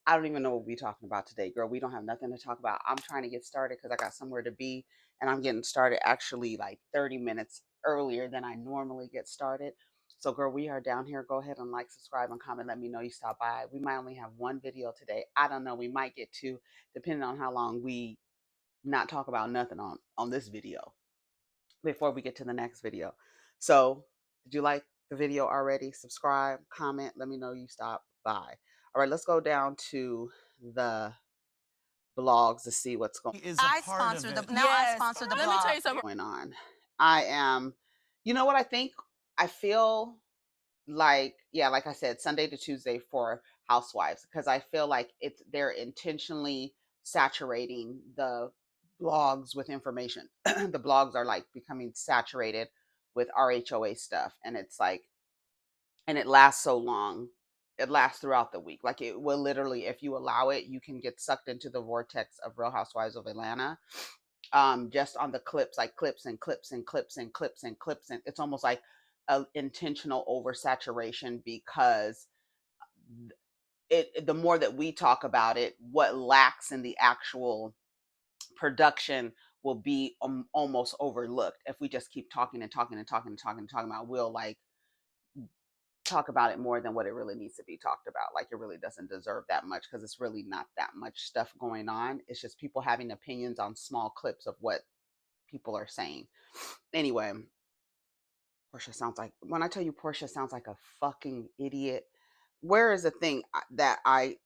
I don't even know what we're talking about today, girl. We don't have nothing to talk about. I'm trying to get started because I got somewhere to be, and I'm getting started actually like 30 minutes earlier than I normally get started. So, girl, we are down here. Go ahead and like, subscribe, and comment. Let me know you stop by. We might only have one video today. I don't know. We might get two, depending on how long we not talk about nothing on this video before we get to the next video. So, did you like the video already? Subscribe, comment, let me know you stop by. All right, let's go down to the blogs to see what's going I sponsor the now. I sponsor the Let me tell blog. you something. on. I am, you know what I think? I feel like, yeah, like I said, Sunday to Tuesday for housewives, because I feel like they're intentionally saturating the blogs with information. The blogs are like becoming saturated with RHOA stuff, and it's like, and it lasts so long. It lasts throughout the week. Like, it will literally, if you allow it, you can get sucked into the vortex of Real Housewives of Atlanta. Just on the clips, like clips and clips and clips and clips and clips, and it's almost like a intentional oversaturation, because the more that we talk about it, what lacks in the actual production will be almost overlooked if we just keep talking and talking and talking and talking and talking about. We'll like talk about it more than what it really needs to be talked about. Like, it really doesn't deserve that much, because it's really not that much stuff going on. It's just people having opinions on small clips of what people are saying. Anyway, Porsha sounds like, when I tell you Porsha sounds like a fucking idiot. Where is the thing that I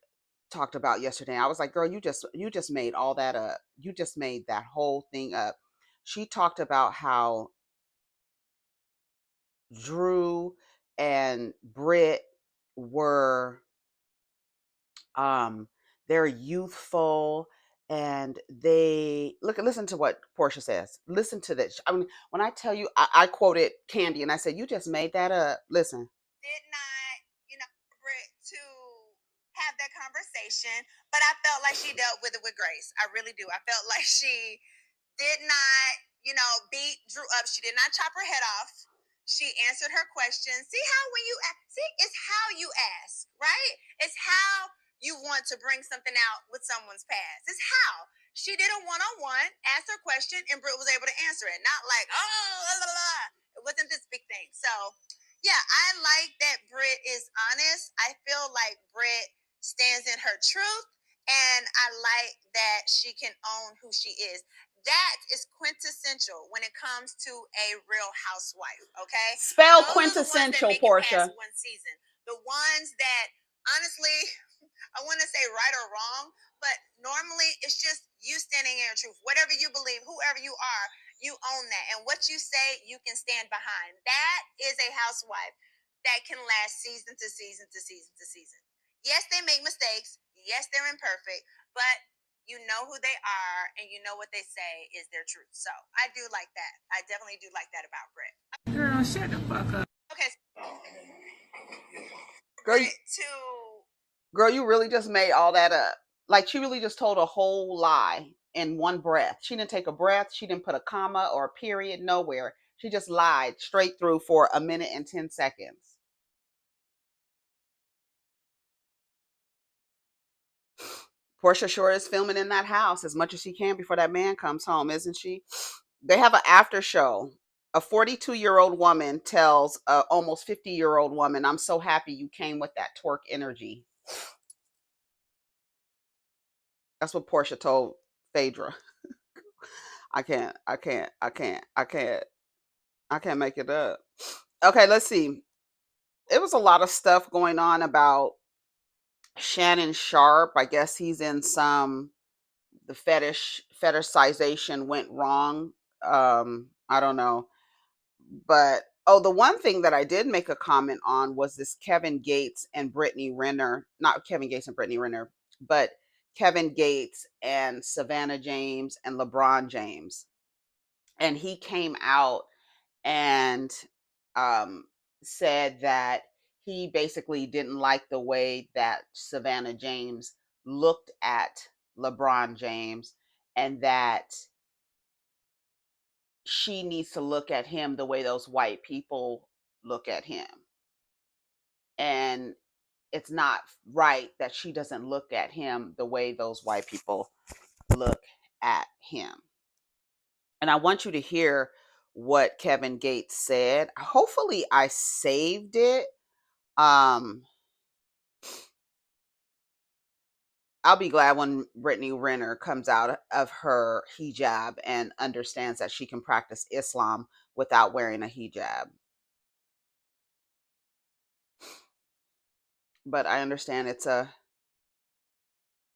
talked about yesterday? I was like, girl, you just made all that up. You just made that whole thing up. She talked about how Drew and Britt were they're youthful, and they listen to what Portia says. Listen to this. I mean, when I tell you, I quoted Candy and I said, you just made that up. Listen. Did not, Britt to have that conversation, but I felt like she dealt with it with grace. I really do. I felt like she did not, beat Drew up. She did not chop her head off. She answered her questions. See how when you see, it's how you ask, right? It's how you want to bring something out with someone's past. It's how she did a one-on-one, asked her question, and Britt was able to answer it. Not like, oh, blah, blah, blah. It wasn't this big thing. So, yeah, I like that Britt is honest. I feel like Britt stands in her truth, and I like that she can own who she is. That is quintessential when it comes to a real housewife. Okay, Spell those quintessential, are the ones that make Portia. it past one season. The ones that, honestly, I want to say right or wrong, but normally it's just you standing in your truth. Whatever you believe, whoever you are, you own that. And what you say, you can stand behind. That is a housewife that can last season to season to season to season. Yes, they make mistakes. Yes, they're imperfect, but you know who they are and you know what they say is their truth. So I do like that. I definitely do like that about Britt. Girl, shut the fuck up. Okay. Girl, Britt to girl, you really just made all that up. Like, she really just told a whole lie in one breath. She didn't take a breath. She didn't put a comma or a period nowhere. She just lied straight through for a minute and 10 seconds. Portia sure is filming in that house as much as she can before that man comes home, isn't she? They have an after show. A 42-year-old woman tells a almost 50-year-old woman, I'm so happy you came with that twerk energy. That's what Portia told Phaedra. I can't make it up. Okay, let's see. It was a lot of stuff going on about Shannon Sharp. I guess he's in some, the fetishization went wrong. I don't know. But oh, the one thing that I did make a comment on was this Kevin Gates and Brittany Renner, not Kevin Gates and Brittany Renner, but Kevin Gates and Savannah James and LeBron James. And he came out and um, said that he basically didn't like the way that Savannah James looked at LeBron James, and that she needs to look at him the way those white people look at him. And it's not right that she doesn't look at him the way those white people look at him. And I want you to hear what Kevin Gates said. Hopefully I saved it. I'll be glad when Brittany Renner comes out of her hijab and understands that she can practice Islam without wearing a hijab. But I understand it's a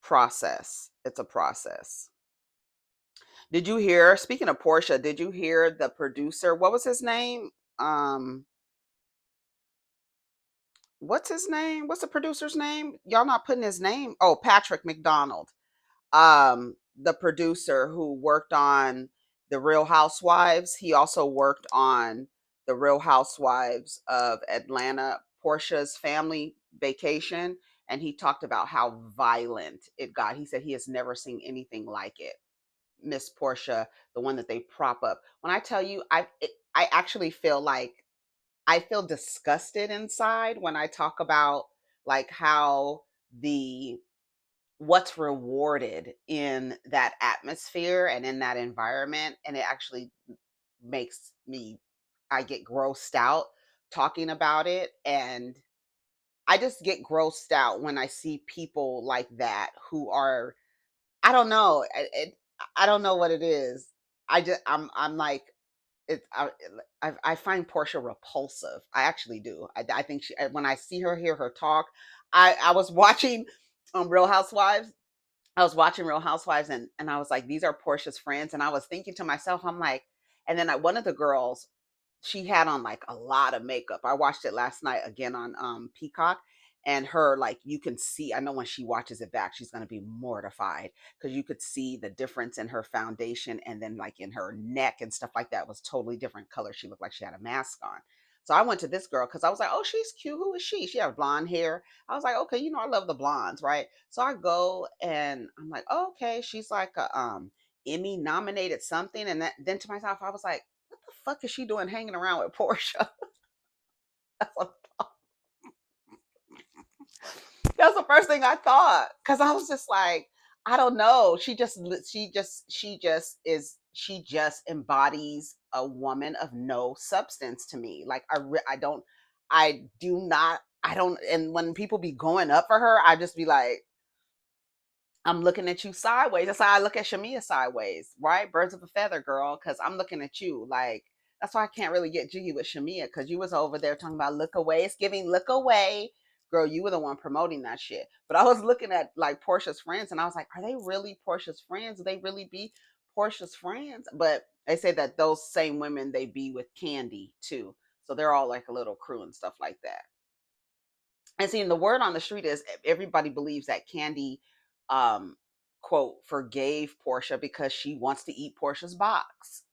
process. It's a process. Did you hear, speaking of Porsha, did you hear the producer? What was his name? What's his name? What's the producer's name? Y'all not putting his name? Oh, Patrick McDonald. The producer who worked on The Real Housewives. He also worked on The Real Housewives of Atlanta, Portia's Family Vacation, and he talked about how violent it got. He said he has never seen anything like it. Miss Porsha, the one that they prop up. When I tell you, I actually feel like I feel disgusted inside when I talk about like how the what's rewarded in that atmosphere and in that environment, and it actually makes me, I get grossed out talking about it, and I just get grossed out when I see people like that who are, I don't know, I don't know what it is. I'm like, I find Porsha repulsive. I actually do. I think she, when I see her, hear her talk, I was watching Real Housewives. I was watching Real Housewives, and I was like, these are Portia's friends. And I was thinking to myself, I'm like, and then one of the girls, she had on like a lot of makeup. I watched it last night again on Peacock, and her, like, you can see, I know when she watches it back, she's going to be mortified because you could see the difference in her foundation, and then like in her neck and stuff like that was totally different color. She looked like she had a mask on. So I went to this girl because I was like, oh, she's cute. Who is she? She had blonde hair. I was like, okay, I love the blondes, right? So I go and I'm like, oh, okay, she's like a Emmy nominated something. And then to myself, I was like, what the fuck is she doing hanging around with Porsha? That's what That's the first thing I thought, because I was just like, I don't know. She just embodies a woman of no substance to me. Like I do not, I don't. And when people be going up for her, I just be like, I'm looking at you sideways. That's how I look at Shamia sideways, right? Birds of a feather, girl, because I'm looking at you. Like, that's why I can't really get jiggy with Shamia, because you was over there talking about look away. It's giving look away. Girl, you were the one promoting that shit. But I was looking at like Portia's friends, and I was like, are they really Portia's friends? Do they really be Portia's friends? But they say that those same women, they be with Candy too. So they're all like a little crew and stuff like that. And seeing the word on the street is everybody believes that Candy, quote, forgave Porsha because she wants to eat Portia's box.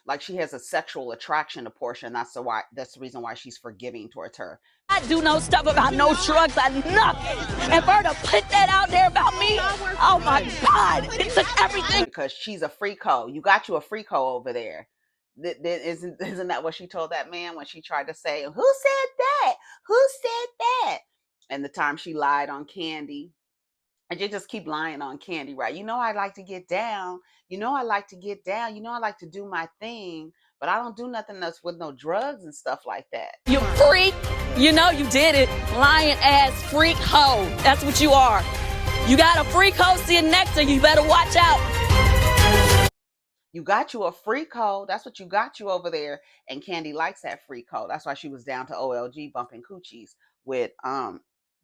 Like she has a sexual attraction to Porsha, and that's the reason why she's forgiving towards her. I do no stuff about no drugs or nothing. And for her to put that out there about me, oh my God, it took everything. Because she's a freako. You got you a freako over there. Isn't that what she told that man when she tried to say, who said that? Who said that? And the time she lied on Candy. And you just keep lying on Candy, right? I like to get down. I like to get down. I like to do my thing. But I don't do nothing else with no drugs and stuff like that. You freak. You did it. Lying ass freak hoe. That's what you are. You got a freak hoe sitting next to you. You better watch out. You got you a freak hoe. That's what you got you over there. And Candy likes that freak hoe. That's why she was down to OLG bumping coochies with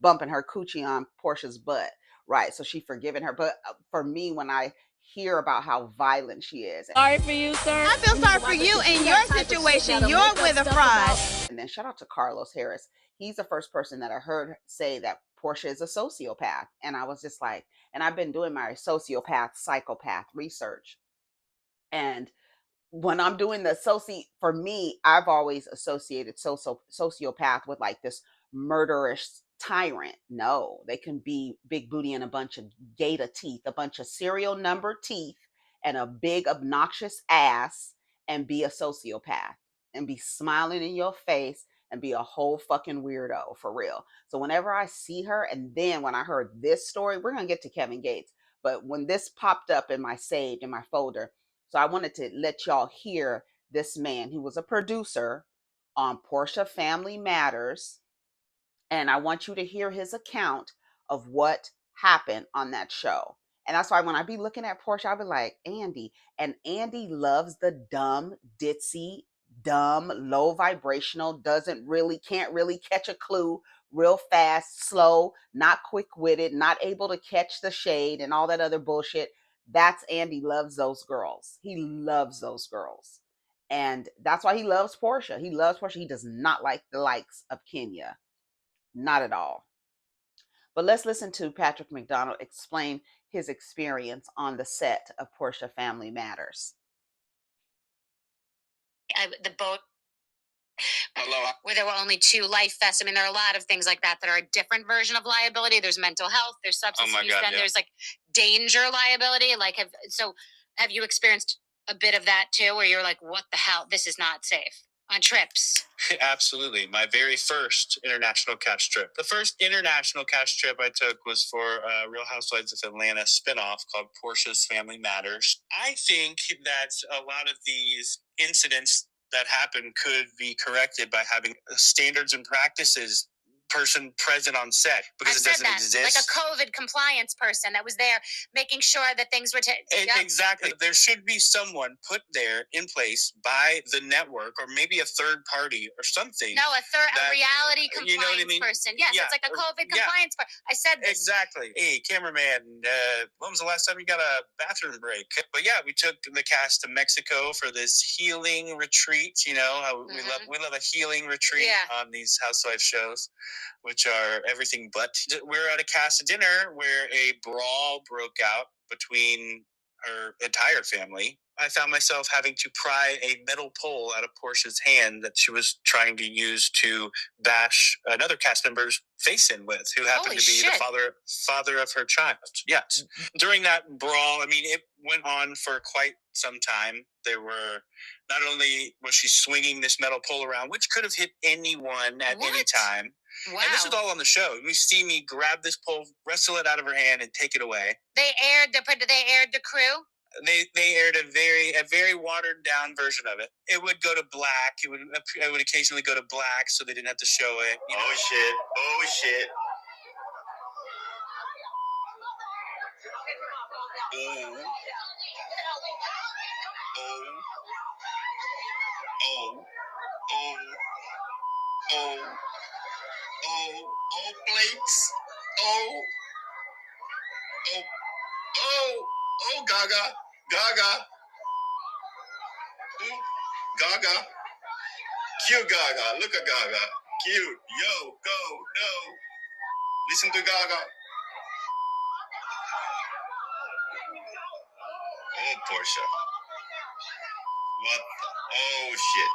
bumping her coochie on Portia's butt. Right. So she forgiven her. But for me, when I hear about how violent she is. Sorry for you, sir. I feel sorry for you in your situation. You're with a fraud. And then shout out to Carlos Harris. He's the first person that I heard say that Porsha is a sociopath. And I was just like, and I've been doing my psychopath research. And when I'm doing the for me, I've always associated sociopath with like this murderous tyrant. No, they can be big booty and a bunch of gator teeth, a bunch of serial number teeth, and a big obnoxious ass, and be a sociopath and be smiling in your face and be a whole fucking weirdo for real. So whenever I see her, and then when I heard this story, we're gonna get to Kevin Gates, but when this popped up in my saved in my folder, so I wanted to let y'all hear this man. He was a producer on Porsha Family Matters, and I want you to hear his account of what happened on that show. And that's why when I be looking at Porsha, I'll be like, Andy. And Andy loves the dumb, ditzy, dumb, low vibrational, can't really catch a clue, real fast, slow, not quick witted, not able to catch the shade and all that other bullshit. That's Andy loves those girls. He loves those girls. And that's why he loves Porsha. He loves Porsha. He does not like the likes of Kenya. Not at all. But let's listen to Patrick McDonald explain his experience on the set of Porsha Family Matters. The boat where there were only 2 life vests. I mean, there are a lot of things like that are a different version of liability. There's mental health, there's substance abuse, then there's like danger liability. Like, have you experienced a bit of that too, where you're like, what the hell? This is not safe on trips? Absolutely. My very first international catch trip. The first international catch trip I took was for Real Housewives of Atlanta spinoff called Porsha's Family Matters. I think that a lot of these incidents that happen could be corrected by having standards and practices person present on set, because it doesn't exist. Like a COVID compliance person that was there making sure that things were Exactly. There should be someone put there in place by the network or maybe a third party or something. No, a reality compliance person. Yes, it's like a COVID compliance person. I said this. Exactly. Hey, cameraman, when was the last time you got a bathroom break? But yeah, we took the cast to Mexico for this healing retreat. You know, we love a healing retreat on these housewife shows, which are everything but. We're at a cast dinner where a brawl broke out between her entire family. I found myself having to pry a metal pole out of Porsha's hand that she was trying to use to bash another cast member's face in with, who happened to be the father of her child. Yes. During that brawl, I mean, it went on for quite some time. There were, not only was she swinging this metal pole around, which could have hit anyone at any time. Wow. And this is all on the show. You see me grab this pole, wrestle it out of her hand, and take it away. They aired the crew. They aired a very watered down version of it. It would go to black. It would occasionally go to black, so they didn't have to show it. You know? Oh shit! Oh shit! Oh. Oh. Oh. Oh. Oh, plates. Oh. Gaga. Gaga. Cute Gaga. Look at Gaga. Cute. Yo, go, no. Listen to Gaga. Oh, Porsha. What? Oh, shit.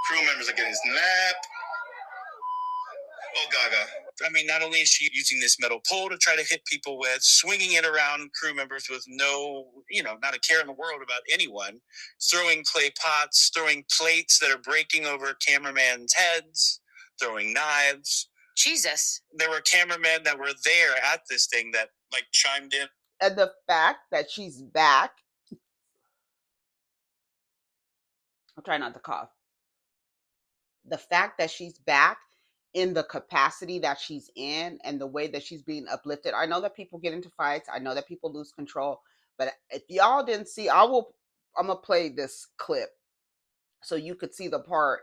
Crew members are getting snapped. Oh, Gaga. I mean, not only is she using this metal pole to try to hit people with, swinging it around crew members with not a care in the world about anyone, throwing clay pots, throwing plates that are breaking over cameraman's heads, throwing knives. Jesus. There were cameramen that were there at this thing that, like, chimed in. And the fact that she's back, I'll try not to cough. The fact that she's back in the capacity that she's in and the way that she's being uplifted. I know that people get into fights. I know that people lose control. But if y'all didn't see, I'm going to play this clip so you could see the part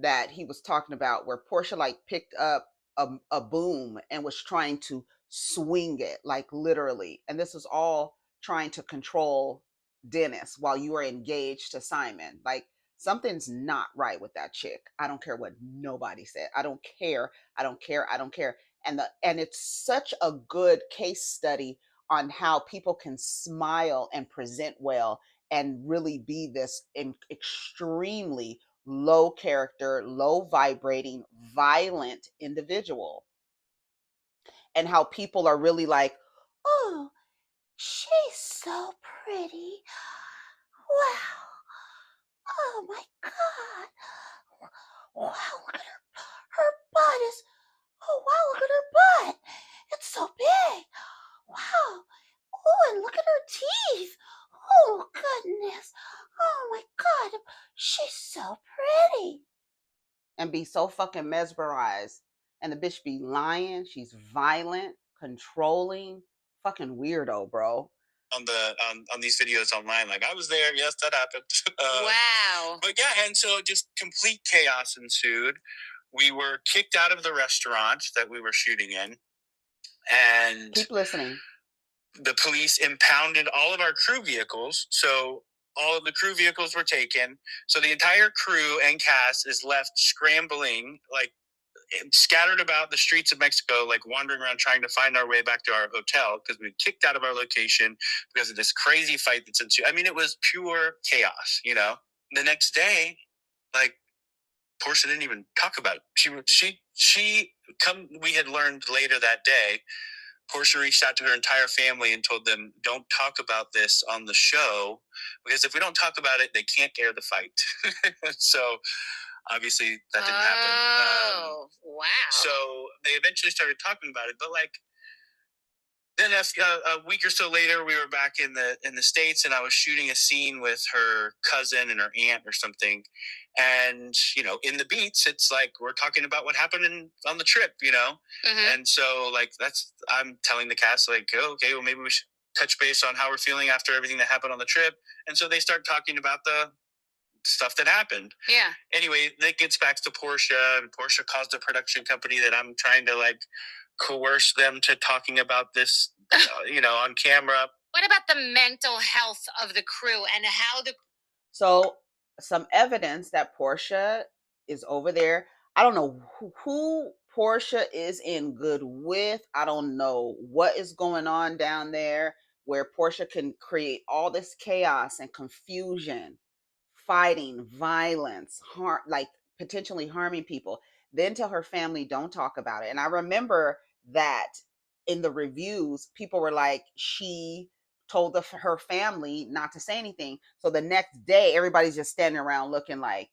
that he was talking about where Porsha like picked up a boom and was trying to swing it, like literally. And this was all trying to control Dennis while you are engaged to Simon. Like, something's not right with that chick. I don't care what nobody said. I don't care. And it's such a good case study on how people can smile and present well and really be this extremely low character, low vibrating, violent individual. And how people are really like, oh, she's so pretty. Wow. Oh my God. Wow, look at Her butt is, oh wow, look at her butt. It's so big. Wow. Oh, and look at her teeth. Oh, goodness. Oh, my God. She's so pretty. And be so fucking mesmerized. And the bitch be lying. She's violent, controlling, fucking weirdo, bro. On these videos online, like, I was there, yes, that happened. Wow. But yeah, and so just complete chaos ensued. We were kicked out of the restaurant that we were shooting in, and Keep listening. the police impounded all of our crew vehicles. So all of the crew vehicles were taken. So the entire crew and cast is left scrambling, like scattered about the streets of Mexico, like wandering around trying to find our way back to our hotel because we kicked out of our location because of this crazy fight that's ensued. I mean, it was pure chaos, you know? The next day, like, Porsha didn't even talk about it. We had learned later that day, Porsha reached out to her entire family and told them, don't talk about this on the show, because if we don't talk about it, they can't air the fight. So obviously that didn't happen. Oh, wow. So they eventually started talking about it, but like, then a week or so later, we were back in the States, and I was shooting a scene with her cousin and her aunt or something. And, you know, in the beats, it's like we're talking about what happened on the trip, you know? Mm-hmm. And so, like, I'm telling the cast, like, oh, okay, well, maybe we should touch base on how we're feeling after everything that happened on the trip. And so they start talking about the stuff that happened. Yeah. Anyway, that gets back to Porsha, and Porsha calls the production company that I'm trying to, like, coerce them to talking about this, you know, on camera. What about the mental health of the crew and how the... So some evidence that Porsha is over there. I don't know who Porsha is in good with. I don't know what is going on down there where Porsha can create all this chaos and confusion, fighting, violence, harm, like potentially harming people. Then tell her family don't talk about it. And I remember that in the reviews, people were like, she told her family not to say anything. So the next day, everybody's just standing around looking like,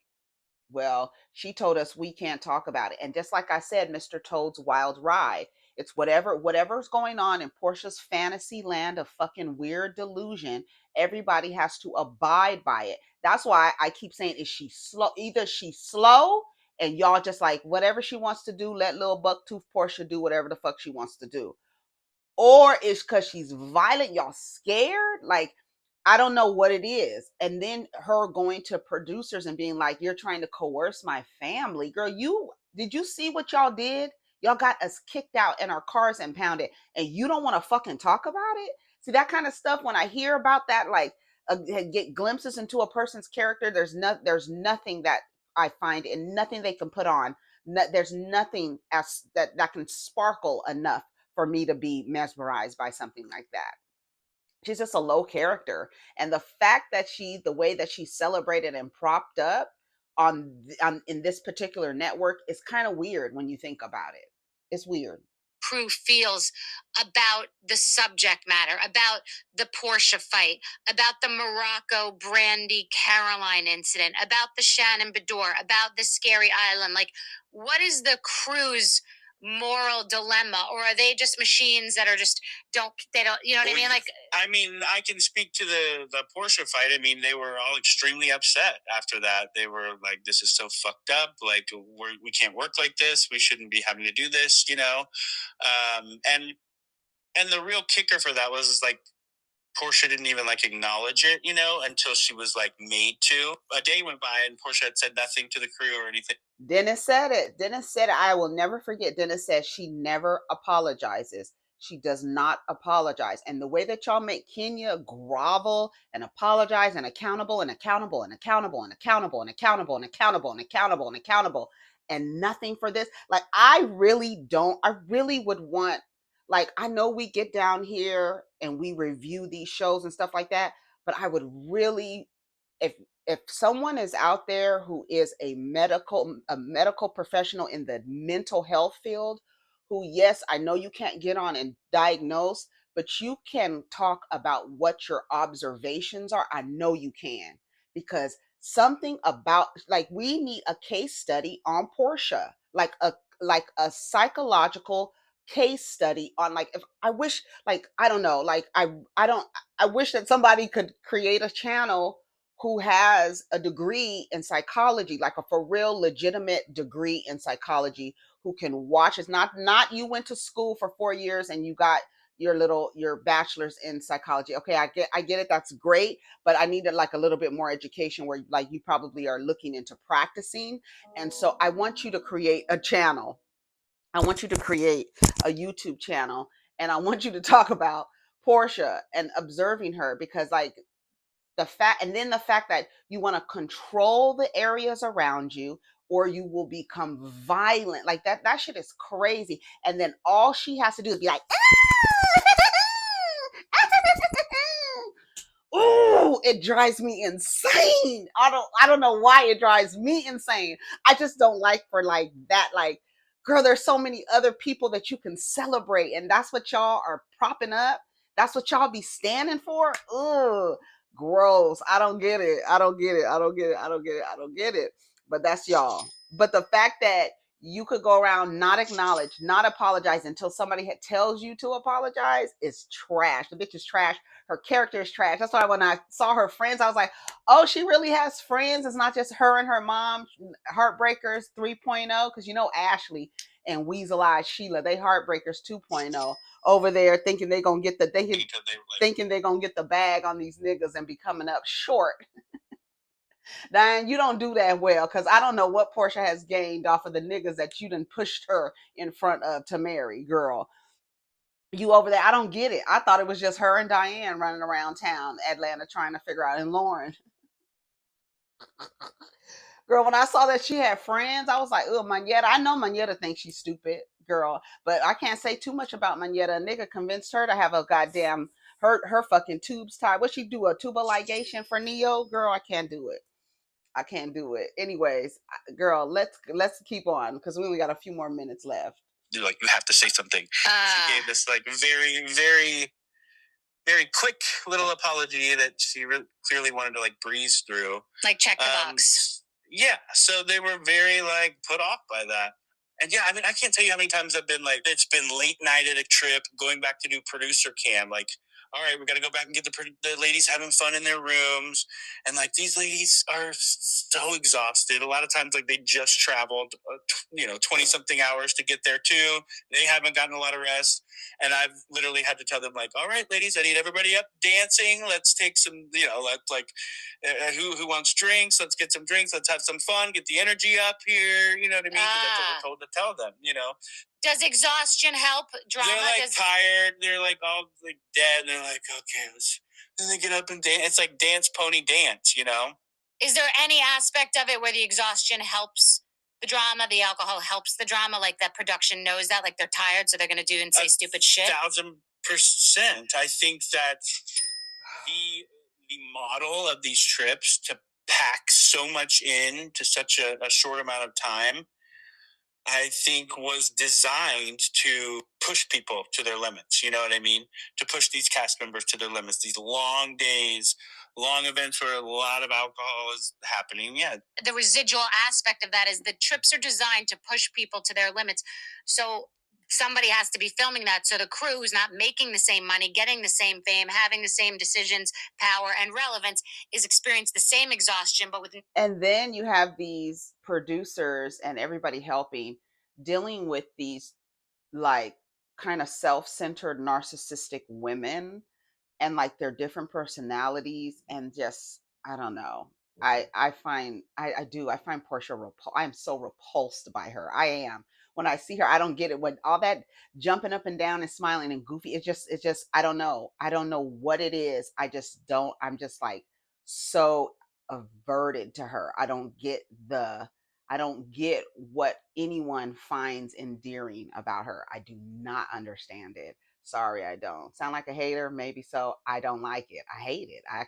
well, she told us we can't talk about it. And just like I said, Mr. Toad's Wild Ride, it's whatever's going on in Portia's fantasy land of fucking weird delusion, everybody has to abide by it. That's why I keep saying, is she slow? Either she's slow and y'all just like, whatever she wants to do, let little bucktooth Porsha do whatever the fuck she wants to do. Or it's because she's violent, y'all scared. Like, I don't know what it is. And then her going to producers and being like, you're trying to coerce my family. Girl, did you see what y'all did? Y'all got us kicked out and our cars impounded, and you don't want to fucking talk about it? See, that kind of stuff, when I hear about that, like, get glimpses into a person's character, there's nothing that I find, and nothing they can put on. There's nothing as that can sparkle enough for me to be mesmerized by something like that. She's just a low character. And the fact that the way that she's celebrated and propped up in this particular network is kind of weird when you think about it. It's weird. Crew feels about the subject matter, about the Porsha fight, about the Morocco Brandy Caroline incident, about the Shannon Bedore, about the Scary Island. Like, what is the crew's moral dilemma? Or are they just machines that are just they don't, you know what I mean? Like, I mean, I can speak to the Porsha fight. I mean, they were all extremely upset after that. They were like, this is so fucked up. Like, we can't work like this. We shouldn't be having to do this, you know? And the real kicker for that was like, Porsha didn't even like acknowledge it, you know, until she was like made to. A day went by and Porsha had said nothing to the crew or anything. Dennis said it. I will never forget. Dennis said she never apologizes. She does not apologize. And the way that y'all make Kenya grovel and apologize and accountable and accountable and accountable and accountable and accountable and accountable and accountable and accountable and nothing for this. Like, I really would want, like, I know we get down here and we review these shows and stuff like that, but I would really, if someone is out there who is a medical professional in the mental health field, who, yes, I know you can't get on and diagnose, but you can talk about what your observations are. I know you can, because something about, like, we need a case study on Porsha. like a psychological case study on, like, if I wish, like, I don't know, like, I don't, I wish that somebody could create a channel who has a degree in psychology, like a for real legitimate degree in psychology, who can watch. It's not you went to school for 4 years and you got your bachelor's in psychology. Okay, I get it, that's great, but I needed like a little bit more education where like you probably are looking into practicing. And so I want you to create a channel. I want you to create a YouTube channel, and I want you to talk about Porsha and observing her, because like the fact that you want to control the areas around you, or you will become violent. Like that shit is crazy. And then all she has to do is be like, oh, it drives me insane. I don't know why it drives me insane. I just don't like for like that, like, girl, there's so many other people that you can celebrate, and that's what y'all are propping up. That's what y'all be standing for. Ugh, gross. I don't get it. I don't get it. I don't get it. I don't get it. I don't get it. But that's y'all. But the fact that you could go around, not acknowledge, not apologize until somebody tells you to apologize is trash. The bitch is trash. Her character is trash. That's why when I saw her friends, I was like, oh, she really has friends. It's not just her and her mom. Heartbreakers 3.0, because you know Ashley and Weasel Eyed Sheila, they Heartbreakers 2.0 over there, thinking they're gonna get thinking they're gonna get the bag on these niggas and be coming up short. Diane, you don't do that well, because I don't know what Porsha has gained off of the niggas that you done pushed her in front of to marry, girl. You over there, I don't get it. I thought it was just her and Diane running around town, Atlanta, trying to figure out, and Lauren. Girl, when I saw that she had friends, I was like, oh, Manetta. I know Manetta thinks she's stupid, girl, but I can't say too much about Manetta. A nigga convinced her to have a goddamn, her fucking tubes tied. What she do, a tubal ligation for Neo? Girl, I can't do it. I can't do it. Anyways, girl, let's keep on, because we only got a few more minutes left. You're like, you have to say something. She gave this like very, very, very quick little apology that she really clearly wanted to like breeze through. Like check the box. Yeah. So they were very like put off by that. And yeah, I mean, I can't tell you how many times I've been like, it's been late night at a trip, going back to do producer cam. Like, all right, we got to go back and get the ladies having fun in their rooms. And like, these ladies are so exhausted. A lot of times, like, they just traveled, 20 something hours to get there too. They haven't gotten a lot of rest. And I've literally had to tell them, like, all right, ladies, I need everybody up dancing. Let's take some, let's like, who wants drinks? Let's get some drinks. Let's have some fun. Get the energy up here. You know what I mean? That's what we're told to tell them, Does exhaustion help drama? They're like tired. They're like all like dead. They're like, okay, then they get up and dance. It's like dance, pony, dance, Is there any aspect of it where the exhaustion helps the drama, the alcohol helps the drama, like that production knows that, like they're tired, so they're going to do and say stupid shit? 1,000%. I think that the model of these trips to pack so much in to such a short amount of time, I think was designed to push people to their limits. You know what I mean? To push these cast members to their limits. These long days, long events where a lot of alcohol is happening. Yeah. The residual aspect of that is the trips are designed to push people to their limits. So somebody has to be filming that. So the crew who's not making the same money, getting the same fame, having the same decisions, power, and relevance is experiencing the same exhaustion, but with. And then you have these producers and everybody helping, dealing with these like kind of self-centered narcissistic women, and like their different personalities, and just, I don't know. I find I find Portia I'm so repulsed by her. I am. When I see her, I don't get it. When all that jumping up and down and smiling and goofy, it's just I don't know. I don't know what it is. I just don't. I'm just like so averted to her. I don't get what anyone finds endearing about her. I do not understand it. Sorry, I don't. Sound like a hater? Maybe so. I don't like it. I hate it. I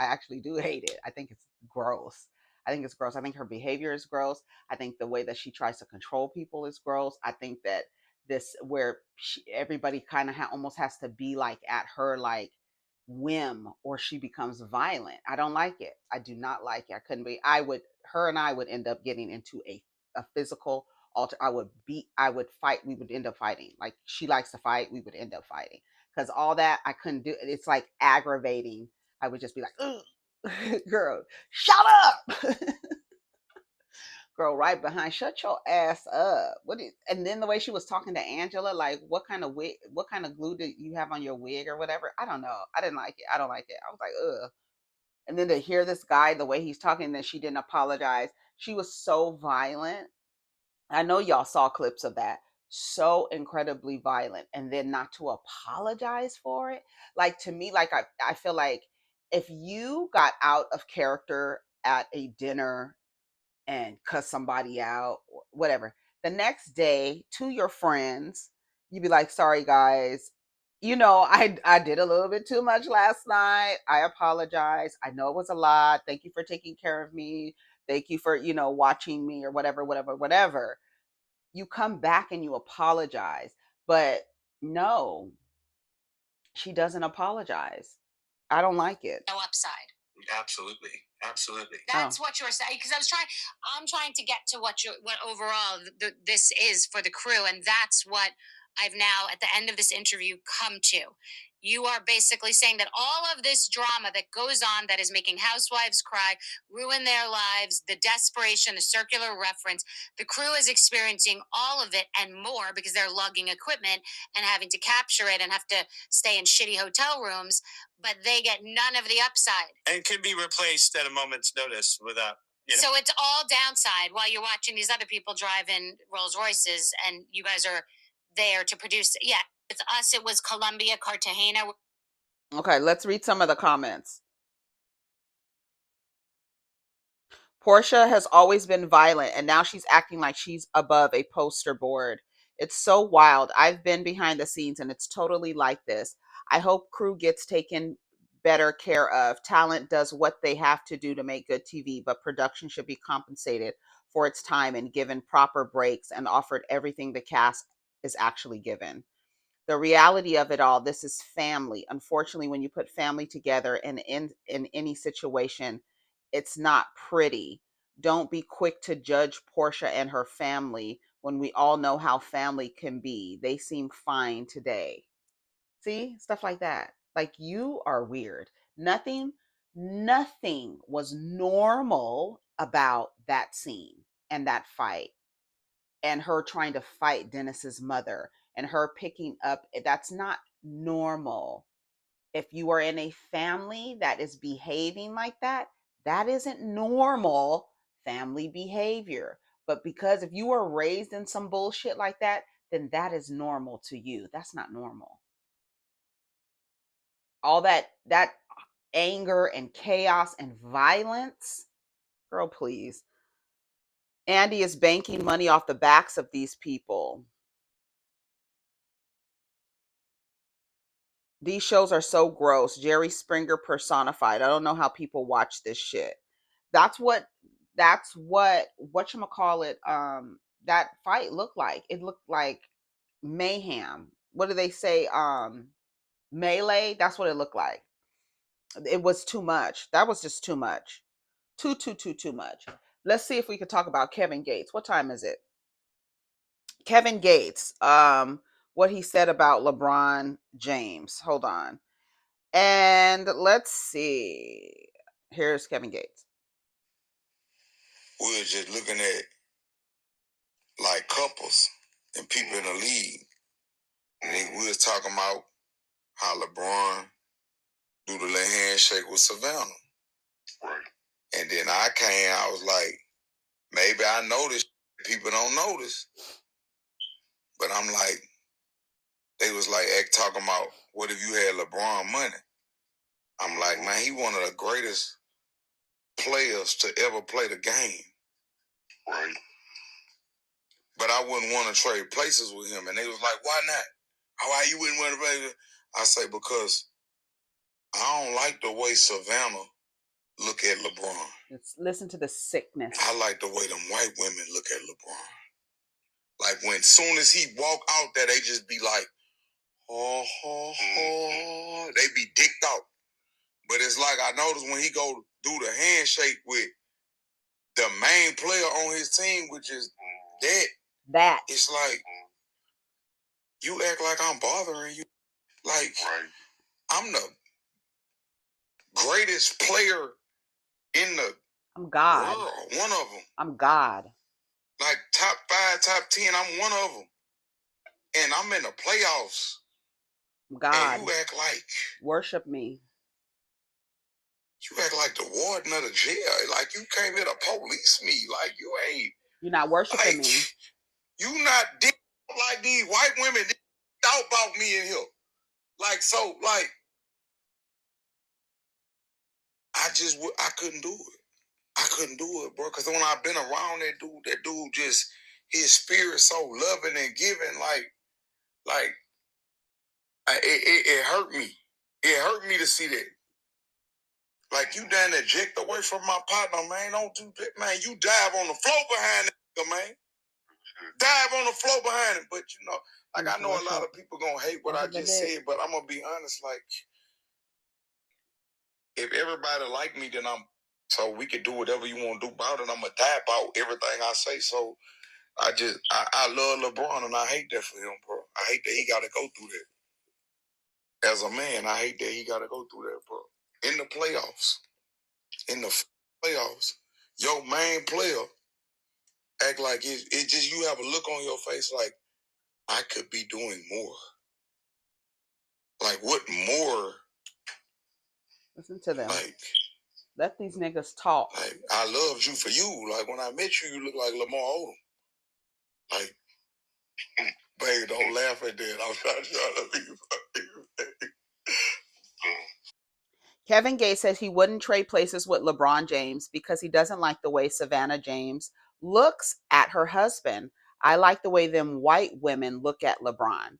actually do hate it. I think it's gross. I think it's gross. I think her behavior is gross. I think the way that she tries to control people is gross. I think that everybody kind of almost has to be like at her like whim, or she becomes violent. I don't like it. I do not like it. I couldn't be. Her and I would end up getting into a physical I would fight. We would end up fighting. Like, she likes to fight. We would end up fighting. Because all that, I couldn't do. It's like aggravating. I would just be like, ugh, girl, shut up. Girl, right behind, shut your ass up. And then the way she was talking to Angela, like, what kind of glue did you have on your wig or whatever? I don't know. I didn't like it. I don't like it. I was like, ugh. And then to hear this guy, the way he's talking, that she didn't apologize. She was so violent. I know y'all saw clips of that. So incredibly violent. And then not to apologize for it. Like, to me, like, I feel like if you got out of character at a dinner and cuss somebody out, whatever, the next day to your friends, you'd be like, sorry guys, I did a little bit too much last night. I apologize. I know it was a lot. Thank you for taking care of me. Thank you for, watching me, or whatever. You come back and you apologize. But no, she doesn't apologize. I don't like it. No upside. Absolutely. Absolutely. That's what you're saying. Because I'm trying to get to what overall this is for the crew. And that's what I've now, at the end of this interview, come to. You are basically saying that all of this drama that goes on, that is making housewives cry, ruin their lives, the desperation, the circular reference, the crew is experiencing all of it and more, because they're lugging equipment and having to capture it and have to stay in shitty hotel rooms, but they get none of the upside. And can be replaced at a moment's notice without, So it's all downside while you're watching these other people drive in Rolls Royces and you guys are there to produce. Yeah, with us, it was Colombia, Cartagena. Okay, let's read some of the comments. Porsha has always been violent, and now she's acting like she's above a poster board. It's so wild. I've been behind the scenes, and it's totally like this. I hope crew gets taken better care of. Talent does what they have to do to make good TV, but production should be compensated for its time and given proper breaks and offered everything the cast is actually given. The reality of it all, this is family. Unfortunately, when you put family together in any situation, it's not pretty. Don't be quick to judge Porsha and her family when we all know how family can be. They seem fine today. See, stuff like that. Like, you are weird. Nothing was normal about that scene and that fight, and her trying to fight Dennis's mother and her picking up. That's not normal. If you are in a family that is behaving like that, that isn't normal family behavior. But because if you were raised in some bullshit like that, then that is normal to you. That's not normal. All that anger and chaos and violence, girl, please. Andy is banking money off the backs of these people. These shows are so gross. Jerry Springer personified. I don't know how people watch this shit. That's what whatchamacallit, that fight looked like. It looked like mayhem. What do they say? Melee? That's what it looked like. It was too much. That was just too much. Too much. Let's see if we could talk about Kevin Gates. What time is it? Kevin Gates, what he said about LeBron James. Hold on. And let's see. Here's Kevin Gates. We were just looking at like couples and people in the league. And we was talking about how LeBron do the little handshake with Savannah. Right. And then I was like, maybe I noticed, people don't notice. But I'm like, they was like talking about, what if you had LeBron money? I'm like, man, he one of the greatest players to ever play the game. Right. But I wouldn't want to trade places with him. And they was like, why not? Why you wouldn't want to play? I say, because I don't like the way Savannah look at LeBron. Let's listen to the sickness. I like the way them white women look at LeBron. Like, when soon as he walk out there, they just be like, oh, they be dicked out. But it's like, I noticed when he go do the handshake with the main player on his team, which is dead. That. It's like, you act like I'm bothering you. Like, I'm the greatest player in the I'm God. world. One of them. I'm God. Like, top 5, top 10, I'm one of them. And I'm in the playoffs. I'm God. And you act like... Worship me. You act like the warden of the jail. Like, you came here to police me. Like, you ain't... You're not worshiping me. You not dick like these white women out about me in here. Like, so, like... I couldn't do it. I couldn't do it, bro. Because when I've been around that dude just... His spirit so loving and giving, it hurt me. It hurt me to see that. Like, you done eject away from my partner, man. Don't do that, man. You dive on the floor behind that, man. Dive on the floor behind him. But, you know, like, I know a lot of people gonna hate what I just said, but I'm gonna be honest, like, if everybody like me, then so we can do whatever you want to do about it. I'm gonna die about everything I say. So I love LeBron, and I hate that for him, bro. I hate that he gotta go through that. As a man, I hate that he gotta go through that, bro. In the playoffs. Your main player act like it just, you have a look on your face like, I could be doing more. Like, what more? Listen to them. Like, let these niggas talk. Like, I loved you for you. Like, when I met you, you look like Lamar Odom. Like, babe, don't laugh at that. I'm trying to leave. Kevin Gates says he wouldn't trade places with LeBron James because he doesn't like the way Savannah James looks at her husband. I like the way them white women look at LeBron.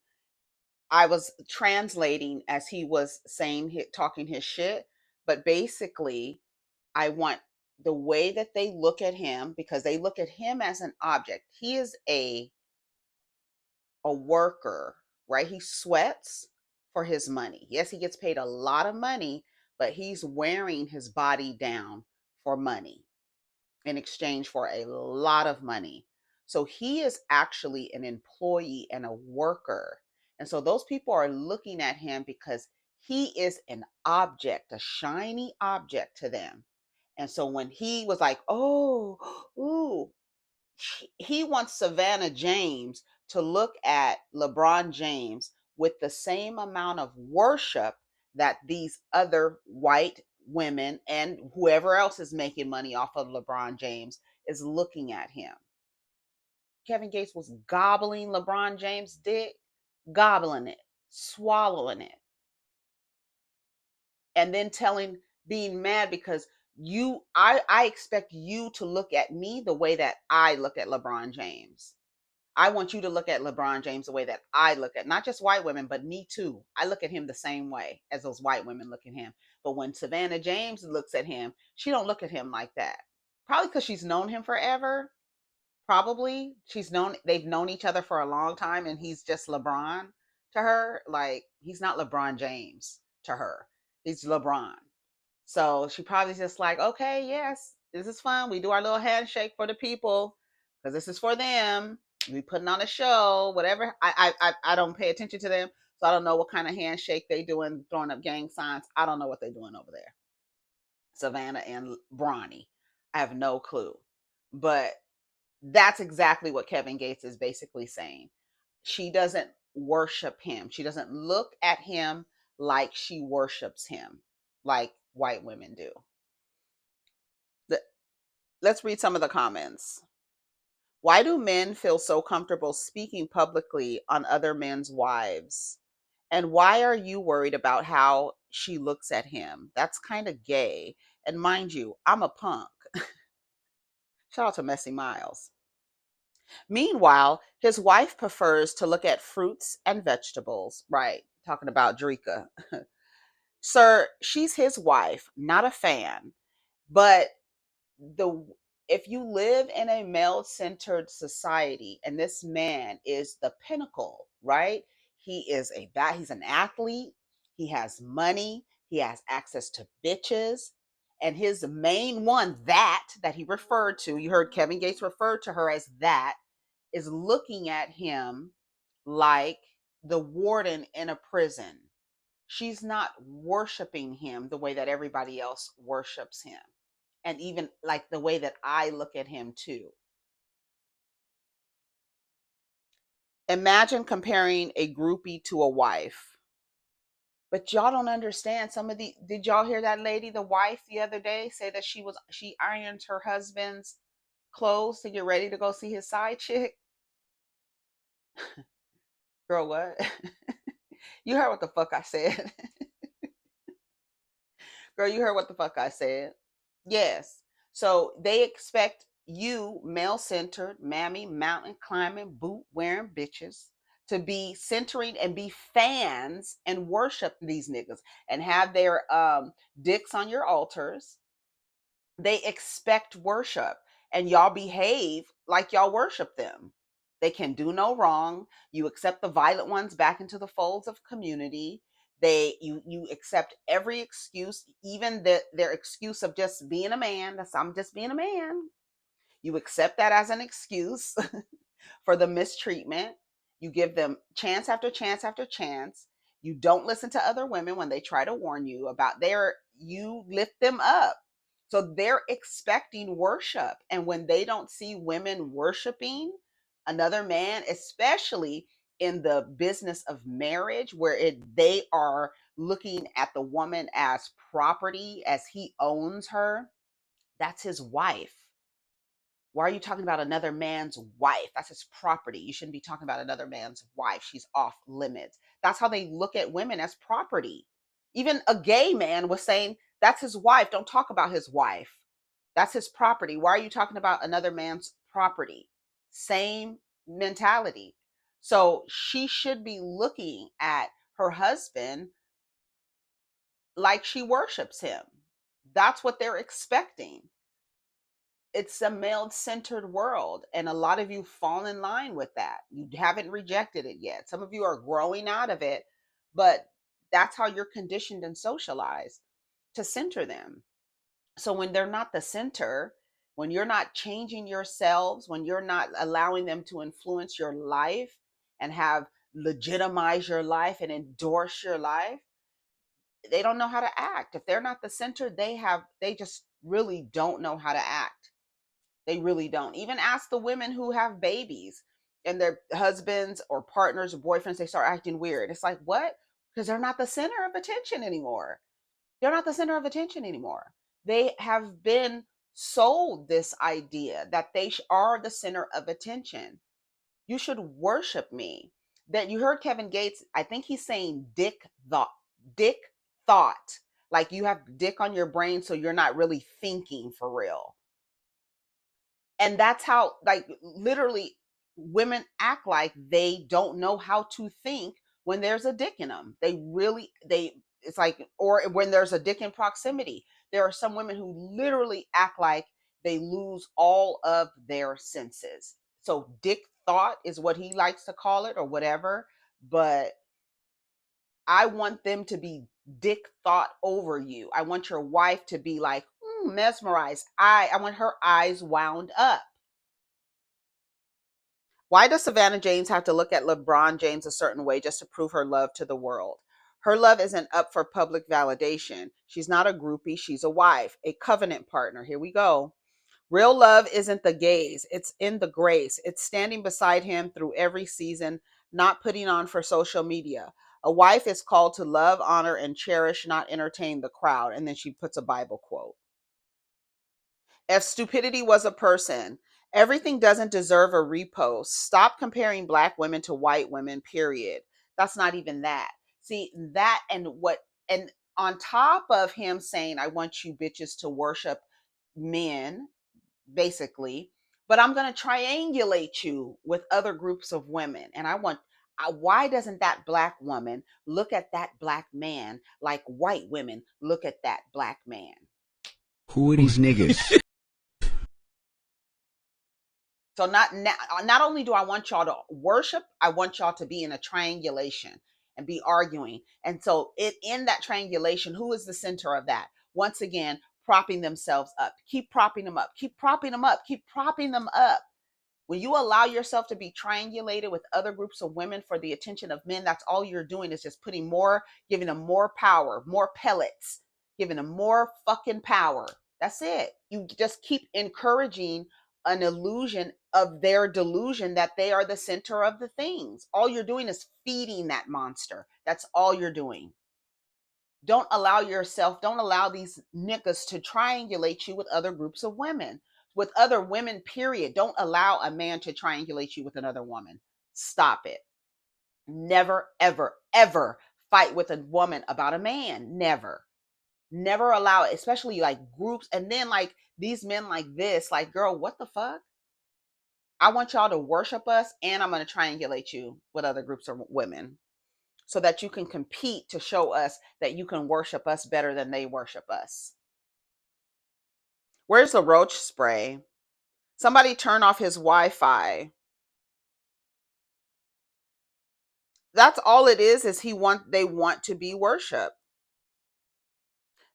I was translating as he was saying, talking his shit, but basically, I want the way that they look at him, because they look at him as an object. He is a worker, right? He sweats for his money. Yes, he gets paid a lot of money, but he's wearing his body down for money in exchange for a lot of money. So he is actually an employee and a worker. And so those people are looking at him because he is an object, a shiny object to them. And so when he was like, oh, ooh, he wants Savannah James to look at LeBron James with the same amount of worship that these other white women and whoever else is making money off of LeBron James is looking at him. Kevin Gates was gobbling LeBron James' dick, gobbling it, swallowing it, and then being mad because I expect you to look at me the way that I look at LeBron James. I want you to look at LeBron James the way that I look at, not just white women, but me too. I look at him the same way as those white women look at him. But when Savannah James looks at him, she don't look at him like that. Probably because she's known him forever. Probably they've known each other for a long time, and he's just LeBron to her. Like, he's not LeBron James to her. He's LeBron. So she probably just like, okay, yes, this is fun. We do our little handshake for the people because this is for them. We putting on a show, whatever. I don't pay attention to them, so I don't know what kind of handshake they doing, throwing up gang signs. I don't know what they're doing over there. Savannah and Bronny, I have no clue. But that's exactly what Kevin Gates is basically saying. She doesn't worship him. She doesn't look at him like she worships him, like white women do. Let's read some of the comments. Why do men feel so comfortable speaking publicly on other men's wives? And why are you worried about how she looks at him? That's kind of gay. And mind you, I'm a punk. Shout out to Messy Miles. Meanwhile, his wife prefers to look at fruits and vegetables. Right. Talking about Drika. Sir, she's his wife, not a fan. But if you live in a male-centered society and this man is the pinnacle, right? He's an athlete, he has money, he has access to bitches, and his main one, that he referred to, you heard Kevin Gates refer to her as that, is looking at him like the warden in a prison. She's not worshiping him the way that everybody else worships him. And even like the way that I look at him too. Imagine comparing a groupie to a wife. But y'all don't understand did y'all hear that lady, the wife the other day say that she irons her husband's clothes to get ready to go see his side chick? Girl, what? You heard what the fuck I said. Girl, you heard what the fuck I said. Yes. So they expect you, male centered, mammy, mountain climbing, boot wearing bitches, to be centering and be fans and worship these niggas and have their dicks on your altars. They expect worship, and y'all behave like y'all worship them. They can do no wrong. You accept the violent ones back into the folds of community. You accept every excuse, even their excuse of just being a man. That's, I'm just being a man. You accept that as an excuse for the mistreatment. You give them chance after chance after chance. You don't listen to other women when they try to warn you about you lift them up. So they're expecting worship. And when they don't see women worshiping another man, especially in the business of marriage, where they are looking at the woman as property, as he owns her, that's his wife. Why are you talking about another man's wife? That's his property. You shouldn't be talking about another man's wife. She's off limits. That's how they look at women, as property. Even a gay man was saying, that's his wife. Don't talk about his wife. That's his property. Why are you talking about another man's property? Same mentality. So she should be looking at her husband like she worships him. That's what they're expecting. It's a male-centered world, and a lot of you fall in line with that. You haven't rejected it yet. Some of you are growing out of it, but that's how you're conditioned and socialized, to center them. So when they're not the center, when you're not changing yourselves, when you're not allowing them to influence your life and have legitimize your life and endorse your life, they don't know how to act. If they're not the center, they just really don't know how to act. They really don't. Even ask the women who have babies and their husbands or partners or boyfriends, they start acting weird. It's like, what? Because they're not the center of attention anymore. They're not the center of attention anymore. They have been sold this idea that they are the center of attention. You should worship me. That you heard Kevin Gates, I think he's saying dick thought. Like you have dick on your brain, so you're not really thinking for real. And that's how, like, literally women act like they don't know how to think when there's a dick in them. It's like, or when there's a dick in proximity. There are some women who literally act like they lose all of their senses. So dick thought is what he likes to call it, or whatever. But I want them to be dick thought over you. I want your wife to be like, mesmerized. I want her eyes wound up. Why does Savannah James have to look at LeBron James a certain way just to prove her love to the world? Her love isn't up for public validation. She's not a groupie. She's a wife, a covenant partner. Here we go. Real love isn't the gaze. It's in the grace. It's standing beside him through every season, not putting on for social media. A wife is called to love, honor, and cherish, not entertain the crowd. And then she puts a Bible quote. If stupidity was a person, everything doesn't deserve a repost. Stop comparing black women to white women, period. That's not even that. See, that and on top of him saying, I want you bitches to worship men, basically, but I'm going to triangulate you with other groups of women. And why doesn't that black woman look at that black man like white women look at that black man? Who are these niggas? So not only do I want y'all to worship, I want y'all to be in a triangulation and be arguing. And so in that triangulation, who is the center of that? Once again, propping themselves up. Keep propping them up. Keep propping them up. Keep propping them up When you allow yourself to be triangulated with other groups of women for the attention of men, that's all you're doing is just putting more, giving them more power, more pellets, giving them more fucking power. That's it. You just keep encouraging an illusion of their delusion that they are the center of the things. All you're doing is feeding that monster. That's all you're doing. Don't allow these niggas to triangulate you with other groups of women, with other women, period. Don't allow a man to triangulate you with another woman. Stop it. Never, ever, ever fight with a woman about a man. Never. Never allow it, especially like groups. And then like these men like this, like, girl, what the fuck? I want y'all to worship us, and I'm going to triangulate you with other groups of women, so that you can compete to show us that you can worship us better than they worship us. Where's the roach spray? Somebody turn off his Wi-Fi. That's all it is they want to be worshiped.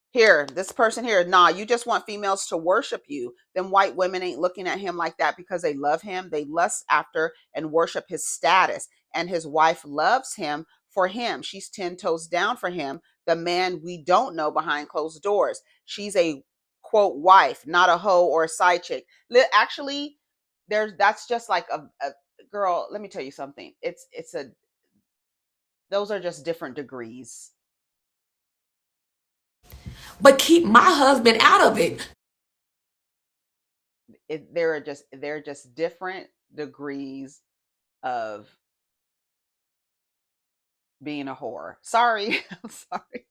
Here, this person here, nah, you just want females to worship you. Then white women ain't looking at him like that because they love him. They lust after and worship his status. And his wife loves him for him. She's 10 toes down for him, the man we don't know behind closed doors. She's a, quote, wife, not a hoe or a side chick. Actually, that's just like a girl. Let me tell you something. Those are just different degrees. But keep my husband out of it. They're just different degrees of being a whore. Sorry. I'm sorry.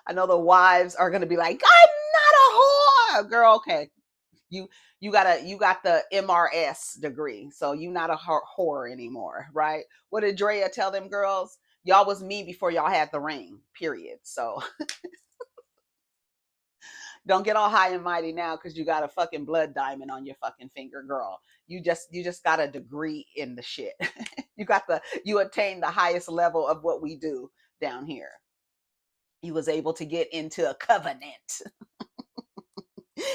I know the wives are going to be like, I'm not a whore. Girl, okay. You got the MRS degree. So you're not a whore anymore, right? What did Drea tell them girls? Y'all was me before y'all had the ring, period. So don't get all high and mighty now because you got a fucking blood diamond on your fucking finger, girl. You just got a degree in the shit. You attained the highest level of what we do down here. You was able to get into a covenant.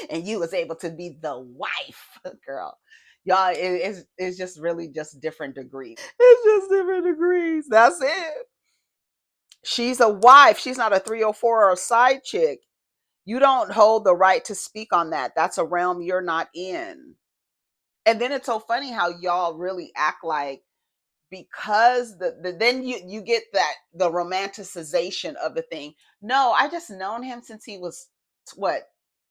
And you was able to be the wife, girl. Y'all, it's just really just different degrees. It's just different degrees. That's it. She's a wife. She's not a 304 or a side chick. You don't hold the right to speak on that. That's a realm you're not in. And then it's so funny how y'all really act like, because then you get that the romanticization of the thing. No, I just known him since he was what,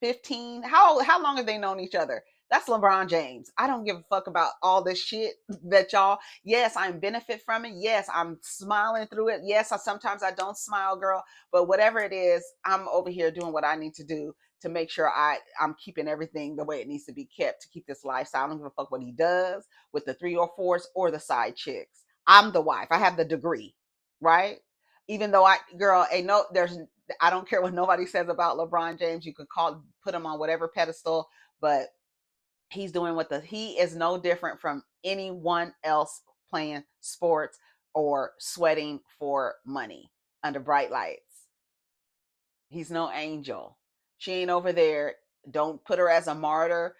15. How long have they known each other? That's LeBron James. I don't give a fuck about all this shit that y'all. Yes, I'm benefit from it. Yes, I'm smiling through it. Yes, sometimes I don't smile, girl. But whatever it is, I'm over here doing what I need to do to make sure I'm keeping everything the way it needs to be kept to keep this lifestyle. I don't give a fuck what he does with the 304s or the side chicks. I'm the wife. I have the degree, right? Even though I don't care what nobody says about LeBron James. You could put him on whatever pedestal, but he's doing he is no different from anyone else playing sports or sweating for money under bright lights. He's no angel. She ain't over there. Don't put her as a martyr.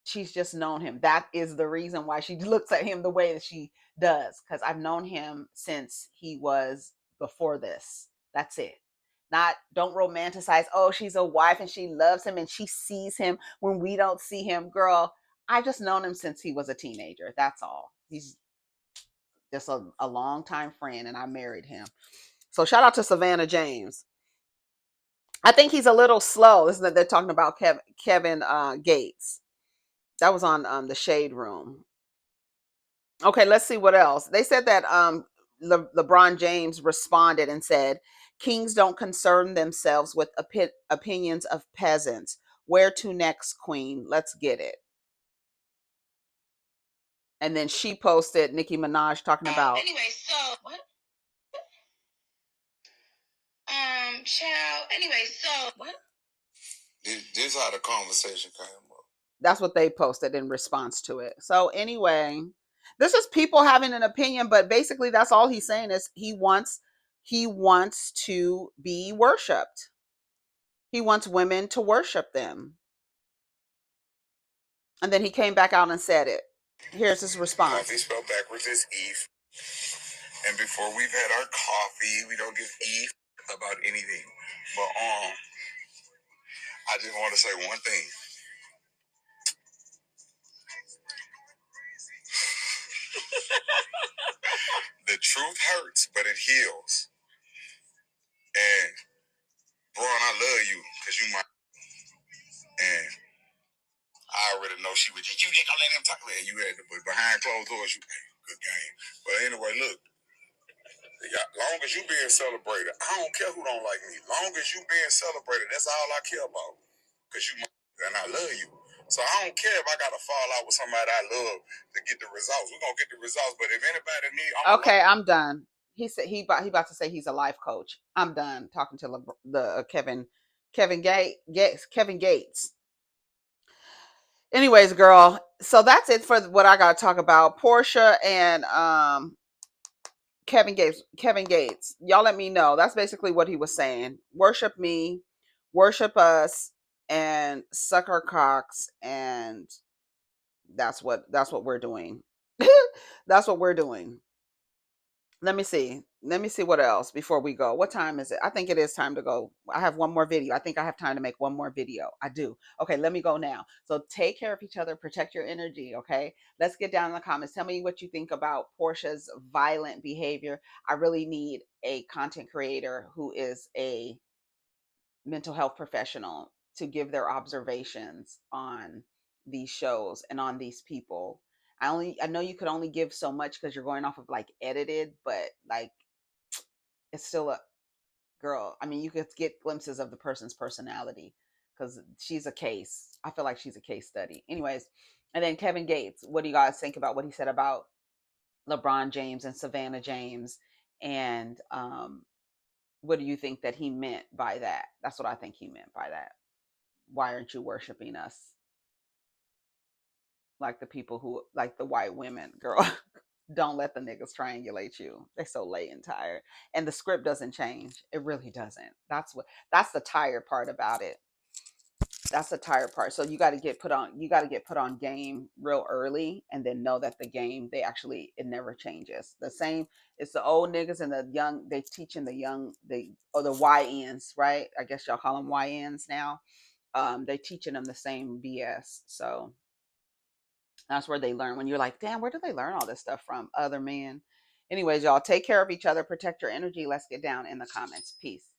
She's just known him. That is the reason why she looks at him the way that she does. Because I've known him since he was before this. That's it. Don't romanticize, oh, she's a wife and she loves him and she sees him when we don't see him. Girl, I've just known him since he was a teenager. That's all. He's just a long time friend, and I married him. So shout out to Savannah James. I think he's a little slow. Isn't it? They're talking about Kevin Gates. That was on the Shade Room. Okay, let's see what else. They said that LeBron James responded and said, "Kings don't concern themselves with opinions of peasants. Where to next, Queen? Let's get it." And then she posted Nicki Minaj talking about. Anyway, so what? Child. Anyway, so what? This is how the conversation came up. That's what they posted in response to it. So anyway, this is people having an opinion, but basically that's all he's saying is he wants to be worshipped. He wants women to worship them. And then he came back out and said it. Here's his response. Coffee spelled backwards is Eve. And before we've had our coffee, we don't give Eve about anything. But I just want to say one thing. The truth hurts, but it heals. And Braun, I love you because you my. And I already know she was. You didn't let him talk. And you had to, but behind closed doors, you good game. But anyway, look. Long as you being celebrated, I don't care who don't like me. Long as you being celebrated, that's all I care about. Because you my, and I love you. So I don't care if I got to fall out with somebody I love to get the results. We're gonna get the results. But if anybody need, Okay, I'm done. He said he about to say he's a life coach. I'm done talking to Kevin Gates. Anyways, girl, so that's it for what I got to talk about. Porsha and Kevin Gates. Y'all let me know. That's basically what he was saying. Worship me, worship us, and suck our cocks, and that's what we're doing. That's what we're doing. Let me see. Let me see what else before we go. What time is it? I think it is time to go. I have one more video. I think I have time to make one more video. I do. Okay, let me go now. So take care of each other, protect your energy, okay? Let's get down in the comments. Tell me what you think about Porsha's violent behavior. I really need a content creator who is a mental health professional to give their observations on these shows and on these people. I know you could only give so much because you're going off of like edited, but like it's still a girl. I mean, you could get glimpses of the person's personality because she's a case. I feel like she's a case study. Anyways, and then Kevin Gates, what do you guys think about what he said about LeBron James and Savannah James? And what do you think that he meant by that? That's what I think he meant by that. Why aren't you worshiping us like the people who like the white women, girl? Don't let the niggas triangulate you. They're so late and tired. And the script doesn't change. It really doesn't. That's the tired part about it. That's the tired part. So you got to get put on game real early and then know that the game it never changes. The same, it's the old niggas and the young, they teaching the young, the YNs, right? I guess y'all call them YNs now. They teaching them the same BS. So that's where they learn. When you're like, damn, where do they learn all this stuff from? Other men. Anyways, y'all take care of each other, protect your energy. Let's get down in the comments. Peace.